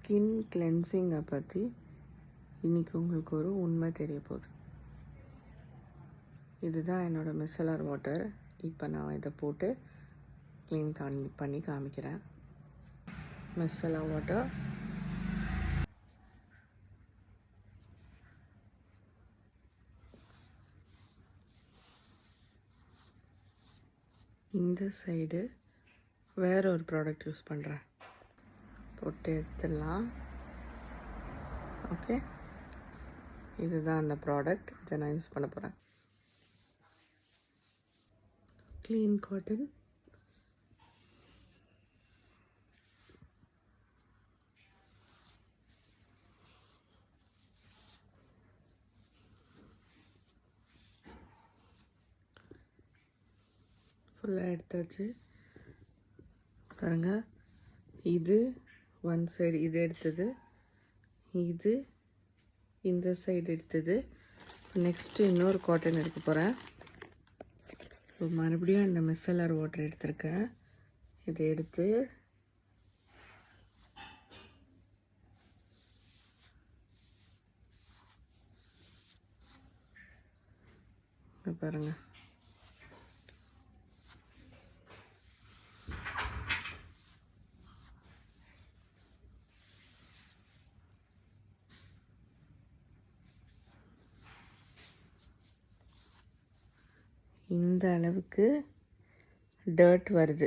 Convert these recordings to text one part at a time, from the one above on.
Skin கிளென்சிங்கை பற்றி இன்றைக்கி உங்களுக்கு ஒரு உண்மை தெரிய போகுது. இதுதான் என்னோடய மிசலர் வாட்டர். இப்போ நான் இதை போட்டு க்ளீன் பண்ணி காமிக்கிறேன். மிசலர் வாட்டர் இந்த சைடு வேற ஒரு ப்ராடக்ட் யூஸ் பண்ணுறேன். போட்டு எடுத்துடலாம். ஓகே, இதுதான் அந்த ப்ராடக்ட். இதை நான் யூஸ் பண்ண போகிறேன். க்ளீன் காட்டன் ஃபுல்லாக எடுத்தாச்சு. பாருங்கள், இது ஒன் சைடு இது எடுத்தது, இது இந்த சைடு எடுத்தது. நெக்ஸ்ட்டு இன்னொரு காட்டன் எடுக்க போகிறேன். இப்போ மறுபடியும் இந்த மிசலர் வாட்டர் எடுத்திருக்கேன். இதை எடுத்து பாருங்கள், இந்த அளவுக்கு டர்ட் வருது.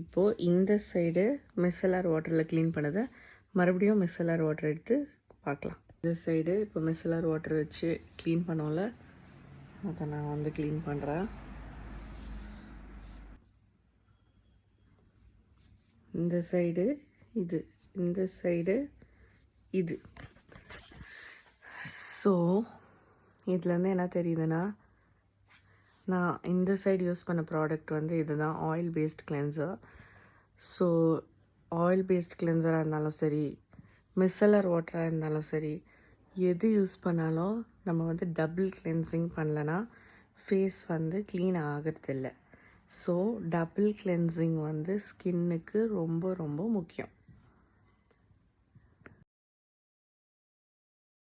இப்போது இந்த சைடு மிசலர் வாட்டரில் க்ளீன் பண்ணதை மறுபடியும் மிசலர் வாட்டர் எடுத்து பார்க்கலாம். இந்த சைடு இப்போ மிசலர் வாட்டர் வச்சு க்ளீன் பண்ணோம்ல, அதை நான் வந்து க்ளீன் பண்ணுறேன். இந்த சைடு இது, இந்த சைடு இது. ஸோ இதுலேருந்து என்ன தெரியுதுன்னா, நான் இந்த சைடு யூஸ் பண்ண ப்ராடக்ட் வந்து இதுதான், oil based cleanser. So oil based கிளென்சராக இருந்தாலும் சரி, மிசலர் வாட்டராக இருந்தாலும் சரி, எது யூஸ் பண்ணாலும் நம்ம வந்து டபுள் கிளென்சிங் பண்ணலன்னா ஃபேஸ் வந்து க்ளீன் ஆகிறதில்ல. ஸோ டபுள் கிளென்சிங் வந்து ஸ்கின்னுக்கு ரொம்ப ரொம்ப முக்கியம்.